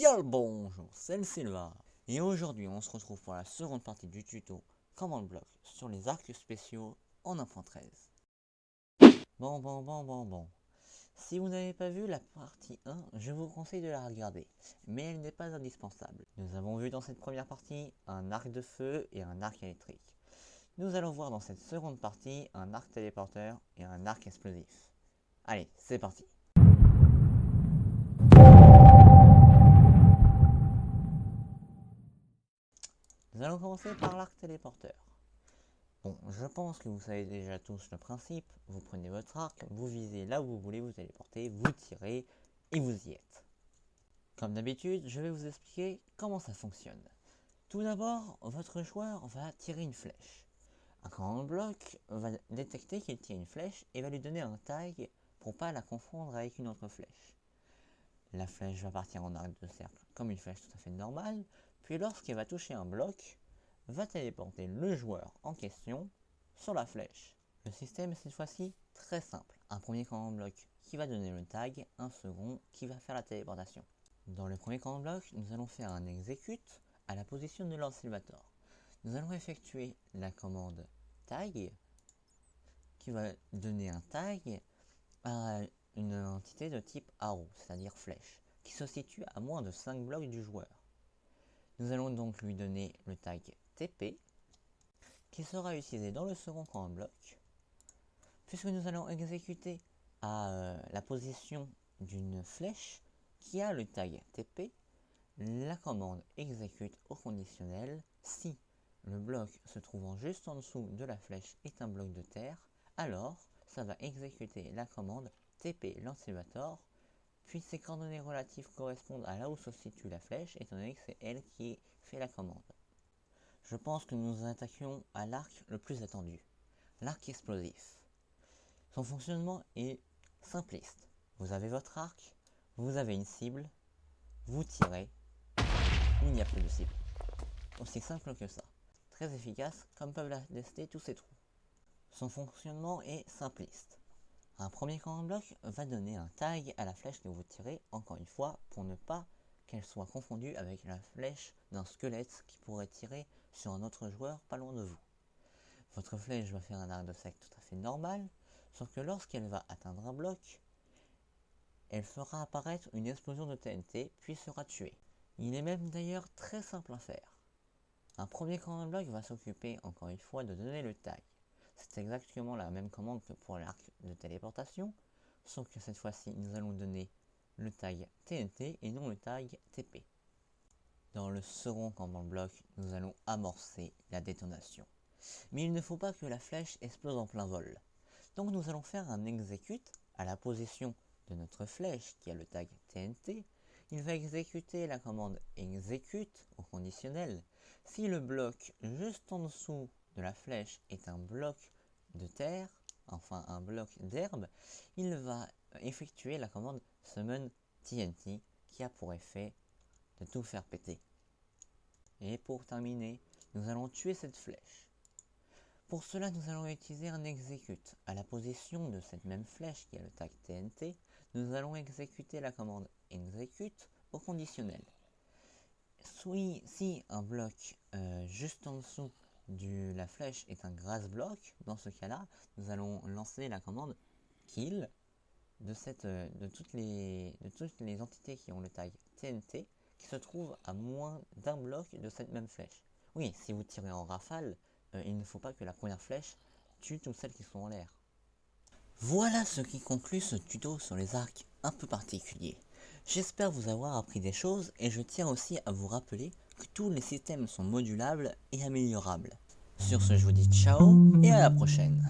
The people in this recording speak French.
Bien le bonjour, c'est le Sylvain. Et aujourd'hui, on se retrouve pour la seconde partie du tuto Command Block sur les arcs spéciaux en 1.13. Bon. Si vous n'avez pas vu la partie 1, je vous conseille de la regarder, mais elle n'est pas indispensable. Nous avons vu dans cette première partie un arc de feu et un arc électrique. Nous allons voir dans cette seconde partie un arc téléporteur et un arc explosif. Allez, c'est parti. Nous allons commencer par l'arc téléporteur. Bon, je pense que vous savez déjà tous le principe. Vous prenez votre arc, vous visez là où vous voulez vous téléporter, vous tirez et vous y êtes. Comme d'habitude, je vais vous expliquer comment ça fonctionne. Tout d'abord, votre joueur va tirer une flèche. Un command block va détecter qu'il tire une flèche et va lui donner un tag pour pas la confondre avec une autre flèche. La flèche va partir en arc de cercle comme une flèche tout à fait normale, puis lorsqu'elle va toucher un bloc, va téléporter le joueur en question sur la flèche. Le système est cette fois-ci très simple. Un premier command block qui va donner le tag, un second qui va faire la téléportation. Dans le premier command block, nous allons faire un execute à la position de Lord Sylvator. Nous allons effectuer la commande tag qui va donner un tag à une entité de type arrow, c'est-à-dire flèche, qui se situe à moins de 5 blocs du joueur. Nous allons donc lui donner le tag TP, qui sera utilisé dans le second command block, puisque nous allons exécuter à la position d'une flèche qui a le tag TP, la commande exécute au conditionnel si le bloc se trouvant juste en dessous de la flèche est un bloc de terre, alors ça va exécuter la commande TP Lord Sylvator, puis ces coordonnées relatives correspondent à là où se situe la flèche, étant donné que c'est elle qui fait la commande. Je pense que nous attaquions à l'arc le plus attendu, l'arc explosif. Son fonctionnement est simpliste. Vous avez votre arc, vous avez une cible, vous tirez, il n'y a plus de cible. Aussi simple que ça. Très efficace, comme peuvent l'attester tous ces trous. Son fonctionnement est simpliste. Un premier command block va donner un tag à la flèche que vous tirez, encore une fois, pour ne pas qu'elle soit confondue avec la flèche d'un squelette qui pourrait tirer sur un autre joueur pas loin de vous. Votre flèche va faire un arc de cercle tout à fait normal, sauf que lorsqu'elle va atteindre un bloc, elle fera apparaître une explosion de TNT, puis sera tuée. Il est même d'ailleurs très simple à faire. Un premier command block va s'occuper encore une fois de donner le tag. C'est exactement la même commande que pour l'arc de téléportation, sauf que cette fois-ci nous allons donner le tag TNT et non le tag TP. Dans le second command block, nous allons amorcer la détonation. Mais il ne faut pas que la flèche explose en plein vol. Donc nous allons faire un execute à la position de notre flèche qui a le tag TNT. Il va exécuter la commande execute au conditionnel. Si le bloc juste en dessous de la flèche est un bloc de terre, enfin un bloc d'herbe, il va effectuer la commande summon TNT qui a pour effet de tout faire péter. Et pour terminer, nous allons tuer cette flèche. Pour cela, nous allons utiliser un execute. À la position de cette même flèche qui a le tag TNT, nous allons exécuter la commande execute au conditionnel. Si un bloc juste en dessous de la flèche est un grass block, dans ce cas-là, nous allons lancer la commande kill de toutes les entités qui ont le tag TNT qui se trouvent à moins d'un bloc de cette même flèche. Oui, si vous tirez en rafale, il ne faut pas que la première flèche tue toutes celles qui sont en l'air. Voilà ce qui conclut ce tuto sur les arcs un peu particuliers. J'espère vous avoir appris des choses et je tiens aussi à vous rappeler que tous les systèmes sont modulables et améliorables. Sur ce, je vous dis ciao et à la prochaine.